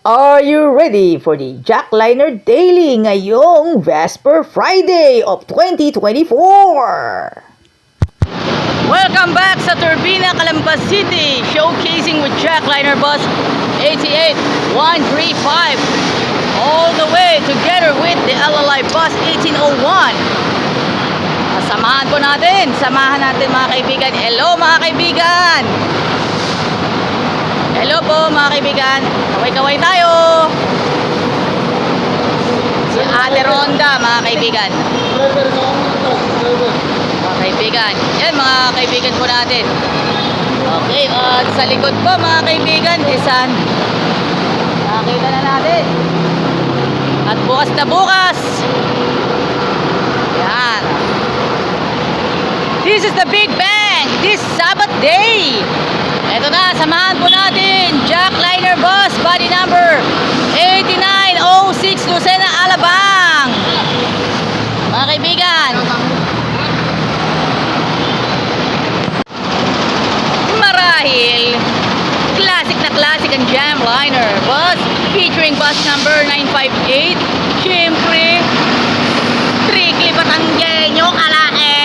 Are you ready for the Jackliner Daily ngayong Vesper Friday of 2024? Welcome back sa Turbina, Calamba City, showcasing with Jackliner Bus 88135, all the way together with the LLI Bus 1801. Samahan natin mga kaibigan. Hello mga kaibigan! Hello po mga kaibigan, kaway-kaway tayo. Si Ate Ronda mga kaibigan. Mga kaibigan, yan mga kaibigan po natin. Okay, at sa likod po mga kaibigan, isan nakita na natin. At bukas na bukas, yan, this is the Big Bang, this Sabbath day. Ito na, samahan po natin Jackliner Bus, body number 8906, Lucena, Alabang. Mga kaibigan, marahil classic na classic ang Jamliner Bus featuring bus number 958. Siyempre, strictly Batanggenyo, kalae.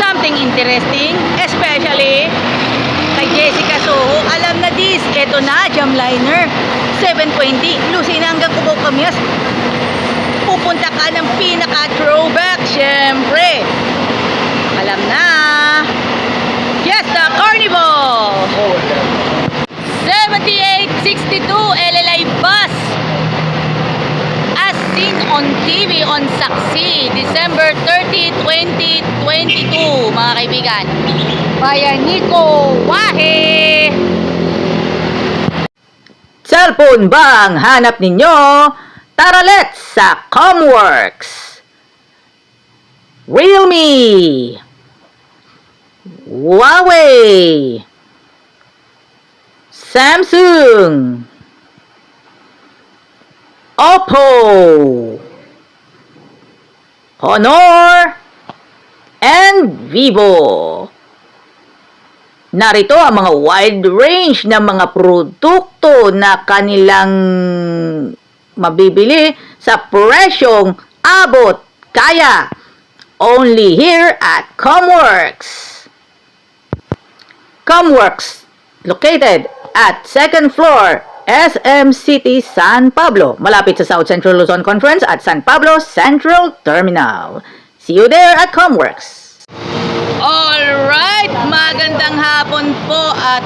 Something interesting, especially kay Jessica Soho. Alam na this, eto na, Jamliner 720, Lucena hanggang Cubao Camias. Pupunta ka ng pinaka-throwback, syempre. Alam na, Fiesta Carnival 7862 LLI Bus, as seen on TV on Saksi, December 30, 2022, mga kaibigan. Bayan Nico Wahe. Cellphone ba ang hanap ninyo? Tara let's sa Comworks! Realme, Huawei, Samsung, Oppo, Honor, and Vivo. Narito ang mga wide range ng mga produkto na kanilang mabibili sa presyong abot kaya. Only here at Comworks. Comworks, located at 2nd floor, SM City, San Pablo, malapit sa South Central Luzon Conference at San Pablo Central Terminal. See you there at Comworks. Alright, magandang hapon po at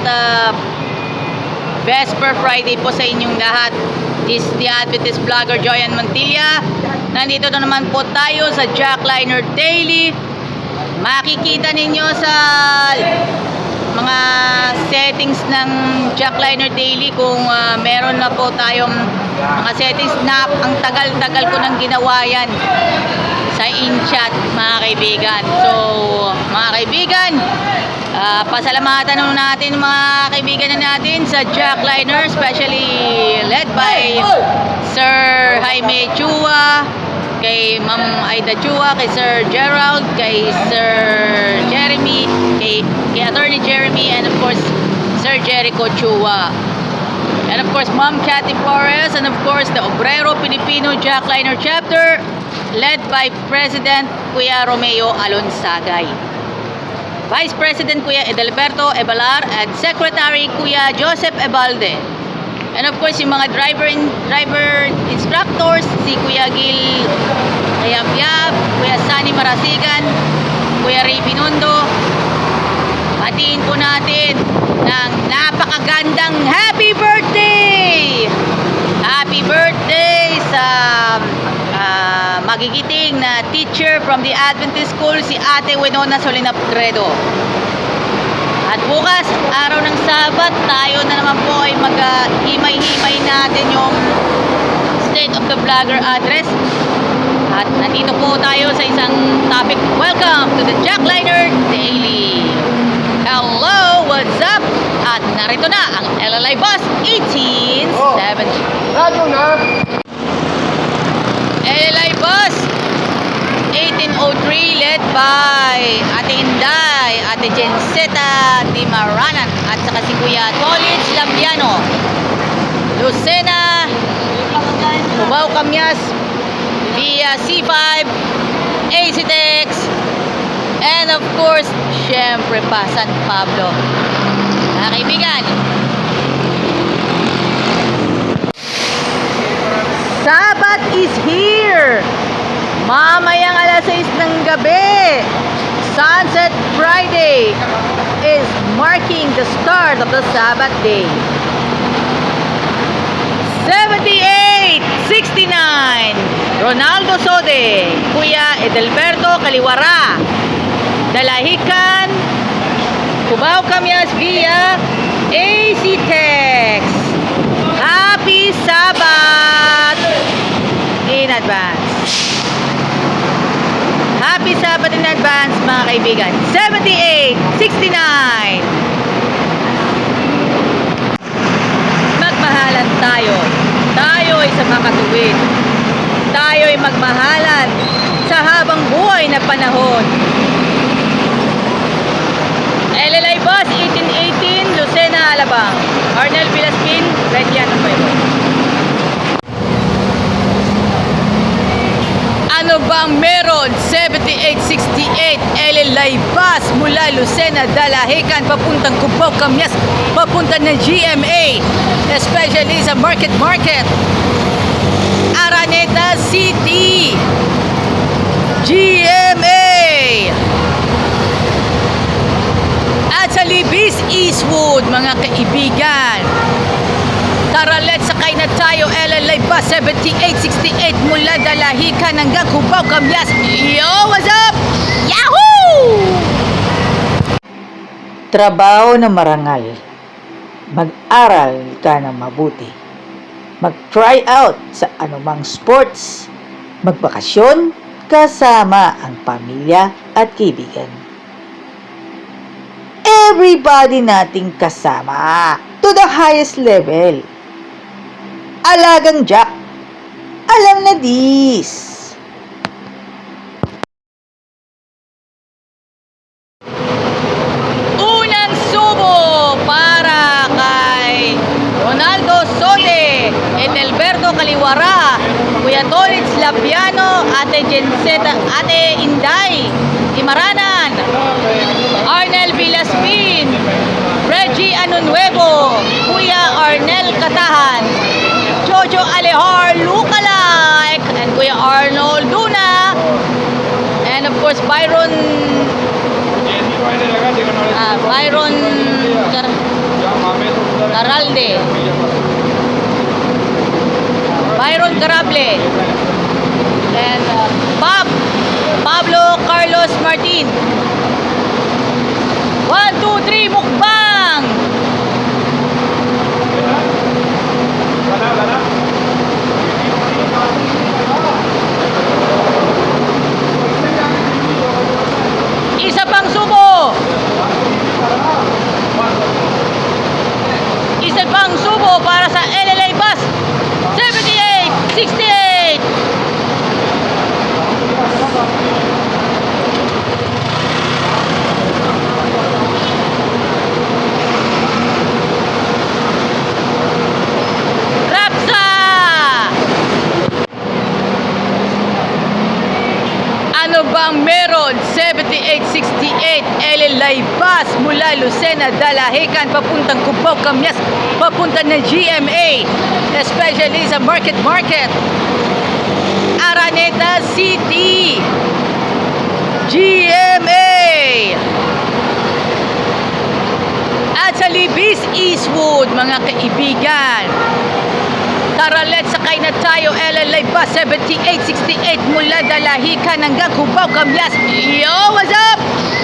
Vesper Friday po sa inyong lahat. This is the Adventist vlogger Joyan Montilla. Nandito na naman po tayo sa Jackliner Daily. Makikita ninyo sa mga settings ng Jackliner Daily kung meron na po tayong mga settings na ang tagal-tagal ko nang ginawa yan sa InChat, mga kaibigan. So mga kaibigan, pasalamatan natin mga kaibigan na natin sa Jackliner, especially led by Sir Jaime Chua, kay Ma'am Aida Chua, kay Sir Gerald, kay Sir Jeremy, kay Attorney Jeremy, and of course Sir Jericho Chua, and of course Ma'am Cathy Flores, and of course the Obrero Pilipino Jackliner chapter led by President Kuya Romeo Alonsagay, Vice President Kuya Edelberto Ebalar, and Secretary Kuya Joseph Ebalde. And of course, yung mga driver instructors, si Kuya Gil Kayabyab, Kuya Sani Marasigan, Kuya Ray Binondo. Hatiin po natin ng napakagandang happy birthday! Happy birthday sa magigiting na teacher from the Adventist School, si Ate Winona Solina Credo. At bukas, araw ng Sabat, tayo na naman po ay mag-himay-himay natin yung State of the Vlogger address. At nandito po tayo sa isang topic. Welcome to the Jackliner Daily. Hello, what's up? At narito na ang LLI Bus 1870. Radyo na! LLI Bus 1803, led by Ate Inday, Ate Jenseta Dimaranan, at saka si Kuya Tolitz Lambiano. Lucena, Cubao Camyas via C5, ACTEX, and of course, syempre pa, San Pablo. Mga kaibigan, Sabat is here! Mamayang alas 6 ng gabi, Sunset Friday is marking the start of the Sabbath day. 78-69, Ronaldo Sode, Kuya Edelberto Kaliwara, Dalahican, Cubao Camyas via ACTEX. Happy Sabbath in advance. Happy Sabbath in advance, mga kaibigan. 78-69. Magmahalan tayo. Tayo ay sa makatuwid. Tayo ay magmahalan sa habang buhay na panahon. LLI Bus 1818, Lucena, Alabang. Arnel Villaspin, Redian Nuevo. Ano bang meron? 7868 LLI Bus mula Lucena, Dalahican, papuntang Cubao, Camyas, papunta ng GMA, especially sa Market, Araneta City, GMA, at sa Libis Eastwood, mga kaibigan. Tara, let's sakay na tayo. LLI Bus 7868 mula Dalahican hanggang Cubao, Camyas. Yo, what's up? Yahoo! Trabaho na marangal. Mag-aral ka na mabuti. Mag-try out sa anumang sports. Magbakasyon kasama ang pamilya at kaibigan. Everybody nating kasama to the highest level. Alagang Jack, alam na this. Unang subo para kay Ronaldo Sode, Edelberto Kaliwara, Kuya Tolitz Lapiano, Ate Jenseta, Ate Inday Imaranan, Arnel Villaspin, Reggie Anunuevo, Kuya Arnel Katahan, Jojo Alejor Lookalike, and Kuya Arnold Duna, and of course Byron Caralde, Byron Carable, and Pablo Carlos Martin. 1, 2, 3, mukbang! Isa pang subo! Isa pang subo para sa LLI Bus 7868. Rapsa! Ano bang meron? 7868 LLI Bus mula Lucena, Dalahican, papuntang Cubao, Camyas, papunta ng GMA, especially sa Market, Araneta City, GMA, at sa Libis Eastwood, mga kaibigan. Tara, let's sakay na tayo. LLI Bus 7868 mula Dalahican hanggang Cubao, Camyas. Yo, what's up?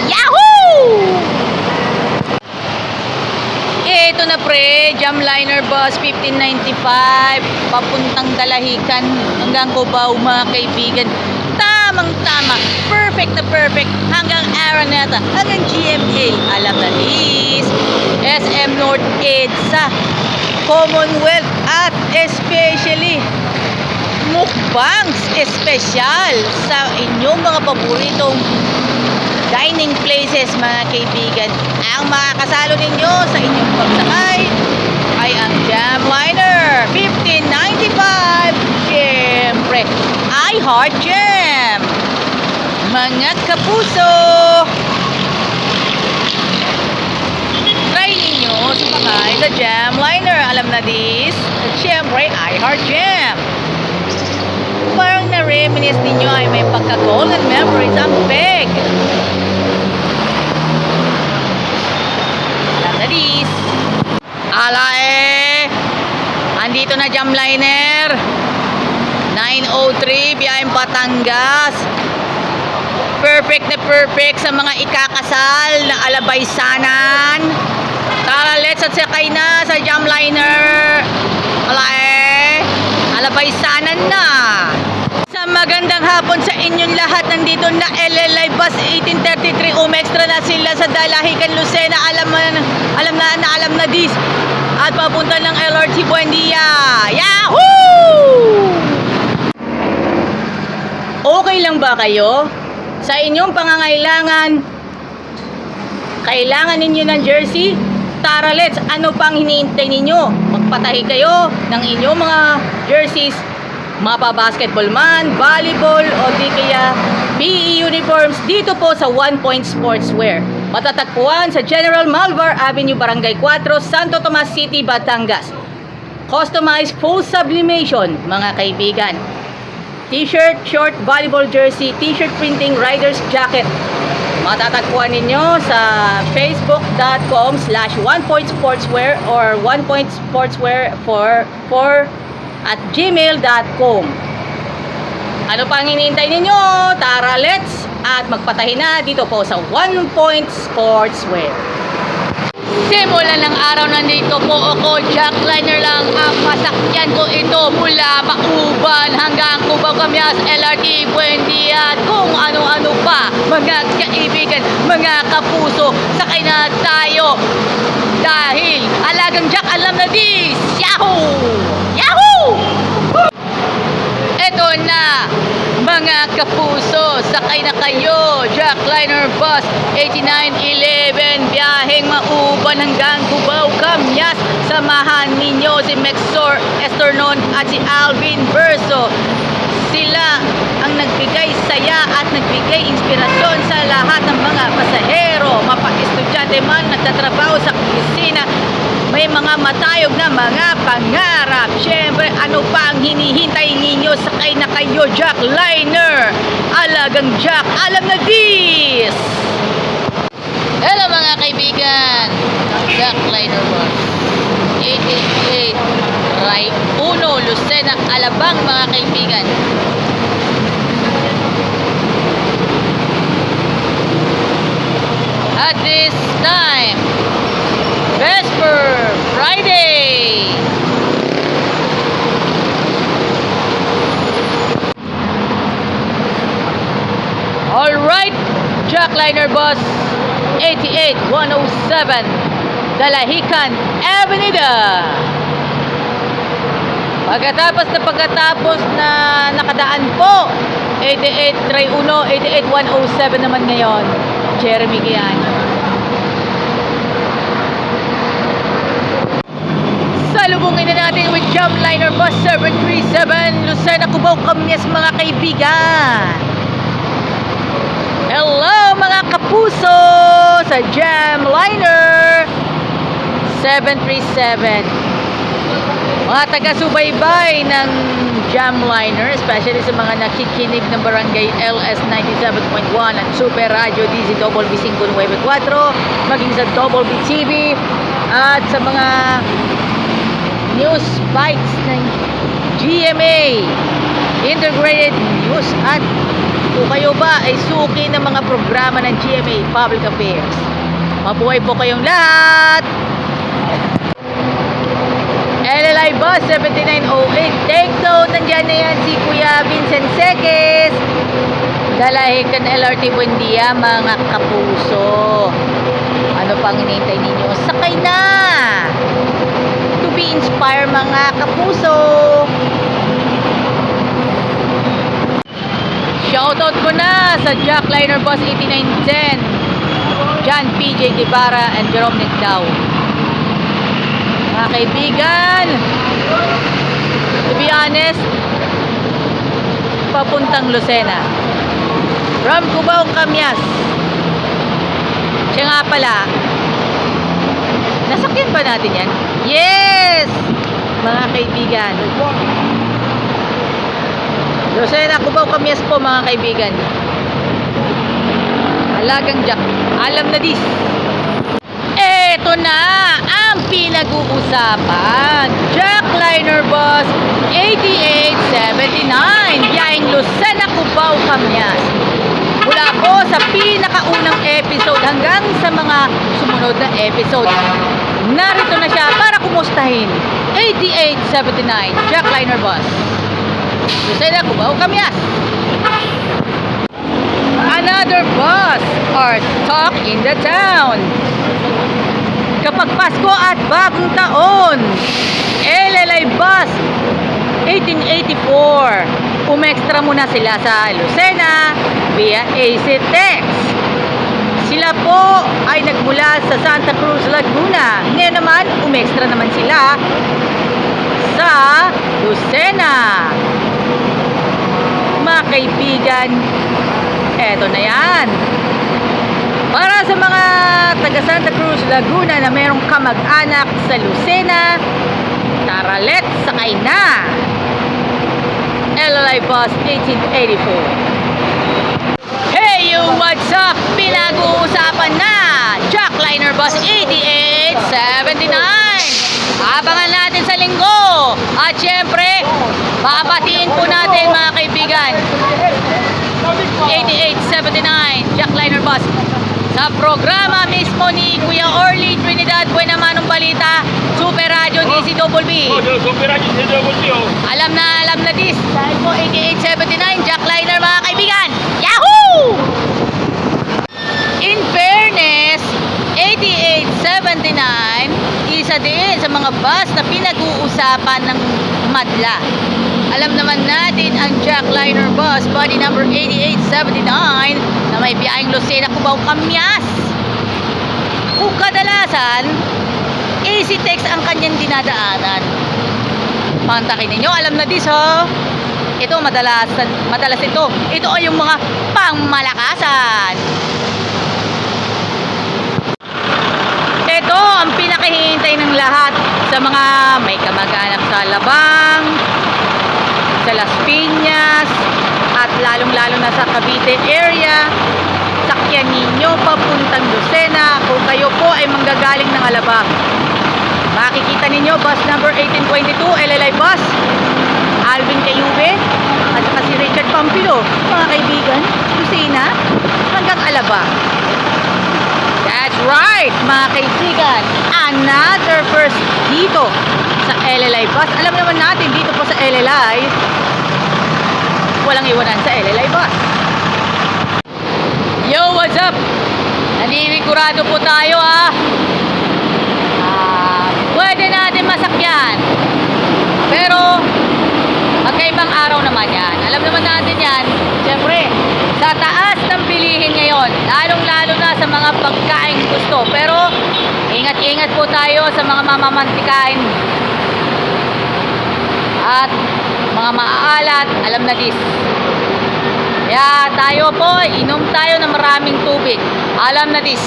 Yahoo! Ito na pre, Jamliner Bus 1595 papuntang Dalahican hanggang Cubao, mga kaibigan. Tamang-tama, perfect na perfect hanggang Araneta, hanggang GMA, Alamalis, SM North EDSA, Commonwealth, at especially mukbangs espesyal sa inyong mga paboritong dining places, mga kaibigan. Ang makakasalo ninyo sa inyong pagsakay ay ang Jamliner mga kapuso! Try ninyo sumakay sa Jamliner. Alam na this? At syempre, I Heart Jam. Parang na-reminisce ninyo ay may pagka-golden memories ang peg. Alam na this? Ala andito na Jamliner. 9:03, biyaheng Batangas. Perfect na perfect sa mga ikakasal na alabaysanan. Tara, let's at sakay na sa Jamliner. Alabaysanan na. Sa magandang hapon sa inyong lahat. Nandito na LLI Bus 1833. Umextra na sila sa Dalahican, Lucena. Alam na this. At papunta ng LRT Buendia. Yahoo! Okay lang ba kayo? Sa inyong pangangailangan, kailangan ninyo ng jersey? Tara, let's! Ano pang hinihintay ninyo? Magpatahi kayo ng inyong mga jerseys, mapa-basketball man, volleyball, o di kaya PE uniforms dito po sa 1 Point Sportswear. Matatagpuan sa General Malvar Avenue, Barangay 4, Santo Tomas City, Batangas. Customized full sublimation, mga kaibigan. T-shirt, short, volleyball jersey, t-shirt printing, rider's jacket. Matatagpuan ninyo sa facebook.com/onepointsportswear or onepointsportswear at gmail.com. Ano pang hinihintay ninyo? Tara, let's! At magpatahi na dito po sa 1 Point Sportswear. Simula ng araw nandito po ako, Jackliner lang ang masakyan ko ito mula Mauban hanggang Cubao, Camias, LRT, Buendia at kung ano-ano pa. Mga kaibigan, mga kapuso, sakay na tayo dahil alagang Jack alam na this. Yahoo! Yahoo! Ito na mga kapuso, sakay na kayo. Jackliner Bus 8911, biyaheng Mauban hanggang Cubao, Camias. Samahan ninyo si Mexor Estornon at si Alvin Verso. Sila ang nagbigay saya at nagbigay inspirasyon sa lahat ng mga pasahero, mapa-estudyante man nagtatrabaho sa opisina, may mga matayog na mga pangarap. Siyempre, ano pa ang hinihintay ninyo? Sakay na kayo, Jackliner. Alagang Jack, alam na this! Hello mga kaibigan, Jackliner Bus 88 Ray 1, Lucena, Alabang mga kaibigan. At this time, Vesper Friday. Alright, Jackliner Bus 88107, Dalahican Avenida. Pagkatapos na nakadaan po, 8831, 88107 naman ngayon. Jeremy Gian. Salubungin na natin with Jamliner Bus 737, Lucena, Cubao, Camias mga kaibigan. Hello mga kapuso sa Jamliner 737. Mga taga-subaybay ng Jamliner, especially sa mga nakikinig ng Barangay LS 97.1 at Super Radio DZWB 594, maging sa Double B TV at sa mga news bites ng GMA Integrated News. At kung kayo ba ay suki ng mga programa ng GMA Public Affairs, mabuhay po kayong lahat. LLI Bus 7908, take note, nandyan na yan si Kuya Vincent Seques. Dalahican LRT Buendia mga kapuso. Ano pang hinihintay ninyo? Sakay na! To be inspired mga kapuso. Shoutout ko na sa Jackliner Bus 8910, John PJ Guevara and Jerome Nicdao. Mga kaibigan, to be honest, papuntang Lucena. from Cubao, Camyas. Siya nga pala, nasakyan ba natin yan? Yes! Mga kaibigan. Lucena, Cubao, Camyas po mga kaibigan. Alagang Jack. Alam na dis. Eto na ang pinag-uusapan. Jackliner Bus 8879 biyaheng Lucena, Cubao, Camyas. Mula po sa pinakaunang episode hanggang sa mga sumunod na episode. Narito na siya para kumustahin. 8879 Jackliner Bus Lucena, Cubao, Camyas. Another bus or talk in the town. Kapag Pasko at bagong taon, LLI Bus 1884. Umextra muna sila sa Lucena via AC Text. Sila po ay nagmula sa Santa Cruz, Laguna. Ngayon naman, umextra naman sila sa Lucena. Mga kaibigan, eto na yan. Para sa mga taga Santa Cruz, Laguna na merong kamag-anak sa Lucena, tara, let's sakay na! LLI Bus 1884. Hey, you, what's up? Pinag-uusapan na! Jackliner Bus 8879. Abangan natin sa linggo. At syempre, babatiin po natin mga kaibigan. 8879 Jackliner Bus. Sa programa mismo ni Kuya Orly Trinidad Buenamanong Balita, Super Radio DCWB. Super Radio DCWB. Alam na dis. Dahil po 8879 Jackliner mga kaibigan. Yahoo! In fairness, 8879 isa din sa mga bus na pinag-uusapan ng madla. Alam naman natin ang Jackliner Bus body number 8879 na may biyaheng Lucena, Cubao, Camyas. Kung kadalasan, AC Text ang kanyang dinadaanan. Pantakin ninyo, alam na dis ho. Ito madalas ito. Ito ay yung mga pangmalakasan. Ito ang pinakahihintay ng lahat sa mga may kamag-anak sa Alabang, sa Las Piñas, at lalong-lalo na sa Cavite area. Sakyan ninyo papuntang Lucena kung kayo po ay manggagaling ng Alabang. Makikita ninyo bus number 1822 LLI Bus, Alvin Cayube at saka si Richard Pampilo, mga kaibigan, Lucena hanggang Alabang. That's right, mga kaibigan, another first dito sa LLI Bus. Alam naman natin dito po sa LLI, walang iwanan sa LLI Bus. Yo, what's up? Naninikurado po tayo pwede natin masakyan. Pero magkaibang araw naman yan. Alam naman natin yan. Siyempre, sa taas ng bilihin ngayon, lalong-lalo na sa mga pagkain gusto. Pero ingat-ingat po tayo sa mga mamamantikain at mga maaalat. Alam na dis. Kaya tayo po, inom tayo ng maraming tubig. Alam na dis.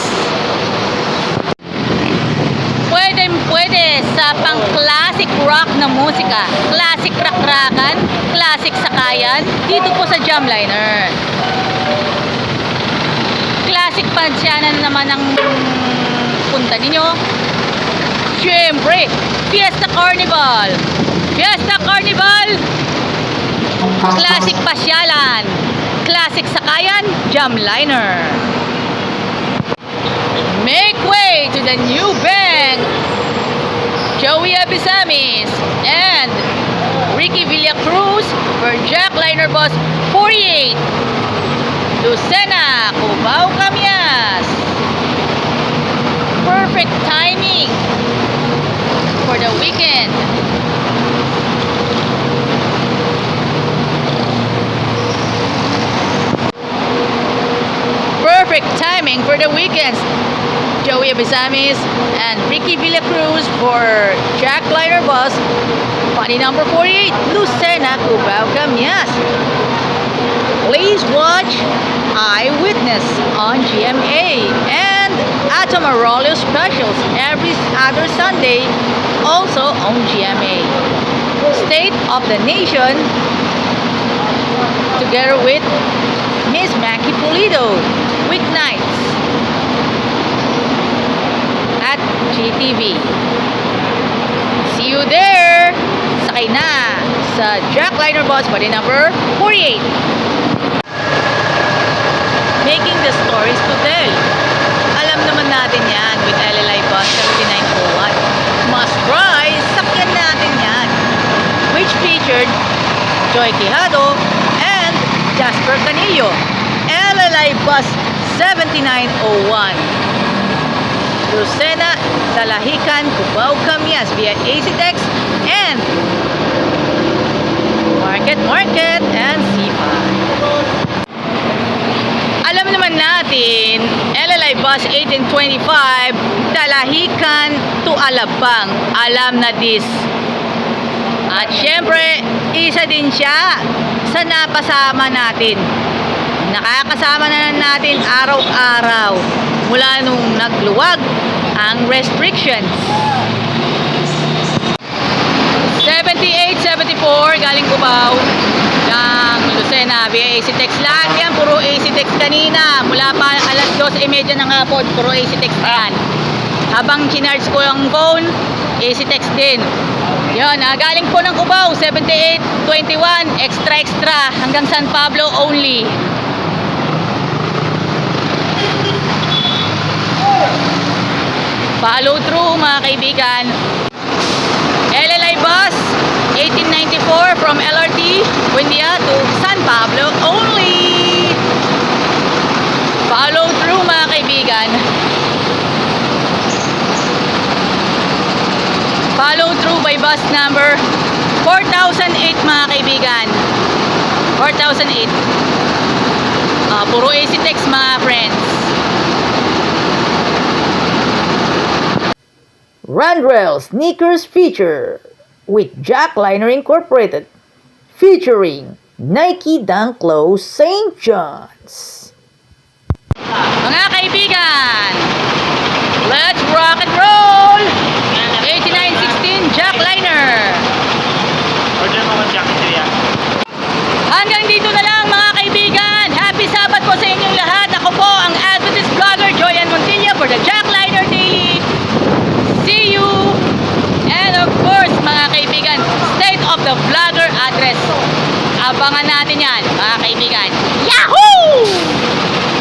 Pwede sa pang classic rock na musika, classic rock-rockan, classic sakayan, dito po sa Jamliner. Classic pansyanan naman ang punta ninyo. Siyempre, Fiesta Carnival. Fiesta Carnival, classic pasyalan, classic sakayan, Jamliner. Make way to the new bank, Joey Abisamis and Ricky Villacruz for Jackliner Bus 48 Lucena, Cubao, Camyas. Perfect timing for the weekend. Perfect timing for the weekends. Joey Abisamis and Ricky Villacruz for Jackliner Bus, body number 48, Lucena, Cubao, Camyas. Please watch Eyewitness on GMA and Atom Arroyo specials every other Sunday, also on GMA. State of the Nation, together with Miss Mackie Pulido, weeknights at GTV. See you there! Sakay na sa Jackliner bus body number 48. Making the stories to tell. Alam naman natin yan with LLI bus 7901. Must try, sakyan natin yan. Which featured Joy Quijado and Jasper Canillo. LLI bus 7901. Lucena, Dalahican, Cubao, Camias via ACTEX and Market and C5. Alam naman natin, LLI bus 1825, Dalahican to Alabang. Alam na this. At syempre, isa din siya sa napasama natin. Nakakasama na natin araw-araw mula nung nagluwag ang restrictions. 78-74 galing Cubao ng Lucena via ACTEX lang yan, puro ACTEX kanina mula pa alas 2:30 ng hapon, puro ACTEX yan. Habang chinarge ko yung phone, ACTEX din. Yun, galing po ng Cubao 78-21 extra hanggang San Pablo only. Follow through mga kaibigan. LLI bus 1894 from LRT Buendia to San Pablo only. Follow through mga kaibigan. Follow through by bus number 4008 mga kaibigan. 4008. Puro ACTEX mga friends. Randrel Sneakers feature with Jackliner Incorporated featuring Nike Dunk Low St. John's. Mga kaibigan, let's rock and roll! 8916 Jackliner. Order mo ang jacket niya. Hanggang dito na lang mga kaibigan. Happy Sabat po sa inyong lahat. Ako po ang Adventist vlogger Joyan Montilla for the Jackliner Daily. See you! And of course mga kaibigan, State of the Vlogger address. Abangan natin yan mga kaibigan. Yahoo!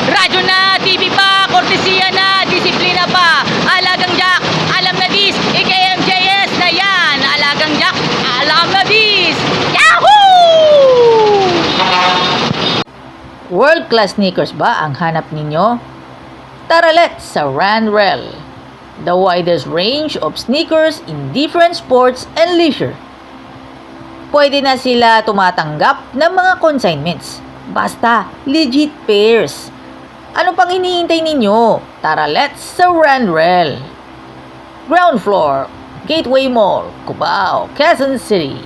Radyo na, TV pa, kortesiya na, disiplina pa. Alagang Jack, alam na dis. IKMJS na yan. Alagang Jack, alam na dis. Yahoo! World-class sneakers ba ang hanap ninyo? Tara let's sa Randrel, the widest range of sneakers in different sports and leisure. Pwede na sila tumatanggap ng mga consignments. Basta, legit pairs. Ano pang hinihintay ninyo? Tara let's sa Randrel. Ground floor, Gateway Mall, Cubao, Quezon City.